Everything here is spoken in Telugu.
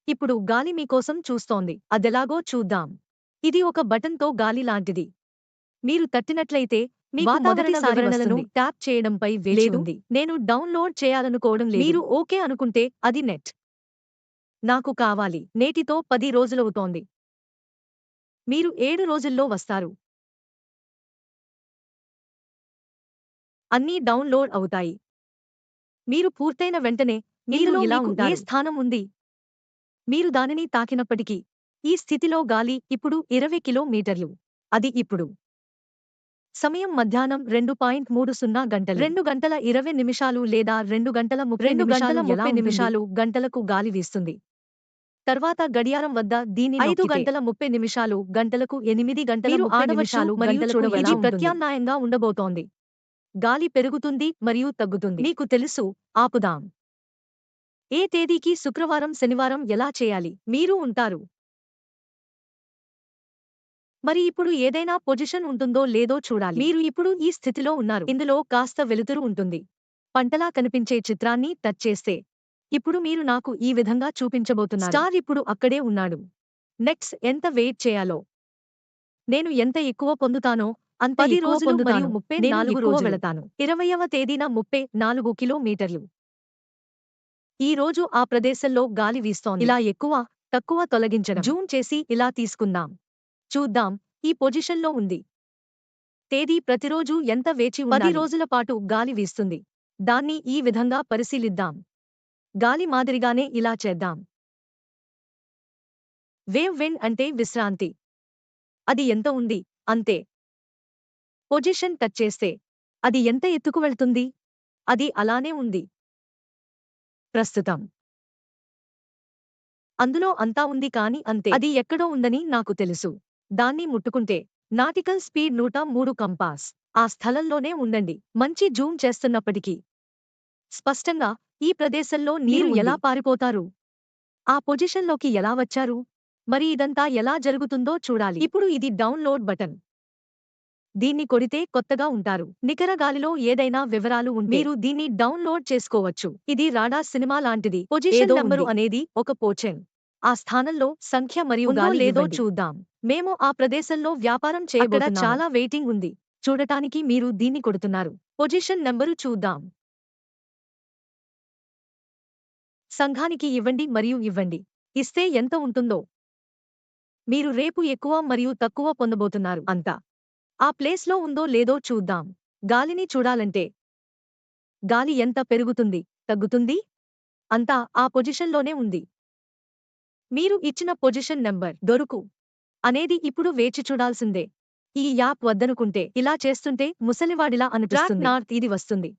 ఇప్పుడు గాలి మీకోసం చూస్తోంది. అదెలాగో చూద్దాం. ఇది ఒక బటన్‌తో గాలి లాంటిది. మీరు తట్టినట్లయితే మీకు మొదటిసారి వివరణలను ట్యాప్ చేయడంపై వేచి ఉంది. నేను డౌన్‌లోడ్ చేయాలనుకోవడం లేదు. మీరు ఓకే అనుకుంటే అది నెట్. నాకు కావాలి. నేటితో 10 రోజులవుతోంది. మీరు 7 రోజుల్లో వస్తారు. అన్నీ డౌన్‌లోడ్ అవుతాయి. మీరు పూర్తయిన వెంటనే ఇందులో ఇలా ఉంటారు. ఏ స్థానం ఉంది? మీరు దానిని తాకినప్పటికీ ఈ స్థితిలో గాలి ఇప్పుడు 20 కిలోమీటర్లు. అది ఇప్పుడు సమయం మధ్యాహ్నం 2:30 గంటలు. 2 గంటల 20 నిమిషాలు లేదా 2 గంటల 30 నిమిషాలు గంటలకు గాలి వీస్తుంది. తర్వాత గడియారం వద్ద దీని 5 గంటల 30 నిమిషాలు గంటలకు 8 గంటల 30 నిమిషాలు గంటలకు ఇది ప్రత్యామ్నాయంగా ఉండబోతోంది. గాలి పెరుగుతుంది మరియు తగ్గుతుంది. మీకు తెలుసు, ఆపుదాం. ఏ తేదీకి శుక్రవారం శనివారం ఎలా చేయాలి? మీరు ఉంటారు. మరి ఇప్పుడు ఏదైనా పొజిషన్ ఉంటుందో లేదో చూడాలి. మీరు ఇప్పుడు ఈ స్థితిలో ఉన్నారు. ఇందులో కాస్త వెలుతురు ఉంటుంది. పంటలా కనిపించే చిత్రాన్ని టచ్ చేస్తే ఇప్పుడు మీరు నాకు ఈ విధంగా చూపించబోతున్నారు. స్టార్ ఇప్పుడు అక్కడే ఉన్నాడు. నెక్స్ట్ ఎంత వెయిట్ చేయాలో, నేను ఎంత ఎక్కువ పొందుతానో అంత 10 రోజులు మరియు 34 రోజులు వెళతాను. 20వ తేదీన 34 కిలోమీటర్లు. ఈ రోజు ఆ ప్రదేశంలో గాలి వీస్తోంది. ఇలా ఎక్కువ, తక్కువ తొలగించడం. జూమ్ చేసి ఇలా తీసుకుందాం. చూద్దాం, ఈ పొజిషన్లో ఉంది. తేదీ ప్రతిరోజు ఎంత వేచి ఉండాలి? 10 రోజుల పాటు గాలి వీస్తుంది. దాన్ని ఈ విధంగా పరిశీలిద్దాం. గాలి మాదిరిగానే ఇలా చేద్దాం. వేవ్ విండ్ అంటే విశ్రాంతి. అది ఎంత ఉంది? అంతే. పొజిషన్ టచ్ చేస్తే అది ఎంత ఎత్తుకు వెళ్తుంది? అది అలానే ఉంది. ప్రస్తుతం అందులో అంతా ఉంది కాని అంతే. అది ఎక్కడో ఉందని నాకు తెలుసు. దాన్ని ముట్టుకుంటే నాటికల్ స్పీడ్ 103 కంపాస్. ఆ స్థలంలోనే ఉండండి. మంచి జూమ్ చేస్తున్నప్పటికీ స్పష్టంగా ఈ ప్రదేశంలో నీరు ఎలా పారిపోతారు? ఆ పొజిషన్లోకి ఎలా వచ్చారు? మరి ఇదంతా ఎలా జరుగుతుందో చూడాలి. ఇప్పుడు ఇది డౌన్లోడ్ బటన్. దీన్ని కొడితే కొత్తగా ఉంటారు. నికర గాలిలో ఏదైనా వివరాలు ఉంటే మీరు దీన్ని డౌన్లోడ్ చేసుకోవచ్చు. ఇది రాడార్ సినిమా లాంటిది. పొజిషన్ నంబరు అనేది ఒక పోచెన్. ఆ స్థానంలో సంఖ్య మరియు గాలి లేదో చూద్దాం. మేము ఆ ప్రదేశంలో వ్యాపారం చేయబోతున్నాము. అక్కడ చాలా వెయిటింగ్ ఉంది. చూడటానికి మీరు దీన్ని కొడుతున్నారు. పొజిషన్ నంబరు చూద్దాం. సంఘానికి ఇవ్వండి మరియు ఇవ్వండి. ఇస్తే ఎంత ఉంటుందో. మీరు రేపు ఎక్కువ మరియు తక్కువ పొందబోతున్నారు. అంతా ఆ ప్లేస్లో ఉందో లేదో చూద్దాం. గాలిని చూడాలంటే గాలి ఎంత పెరుగుతుంది, తగ్గుతుంది? అంతా ఆ పొజిషన్లోనే ఉంది. మీరు ఇచ్చిన పొజిషన్ నెంబర్ దొరుకు అనేది ఇప్పుడు వేచి చూడాల్సిందే. ఈ యాప్ వద్దనుకుంటే ఇలా చేస్తుంటే ముసలివాడిలా అనిపిస్తుంది. నార్త్ ఇది వస్తుంది.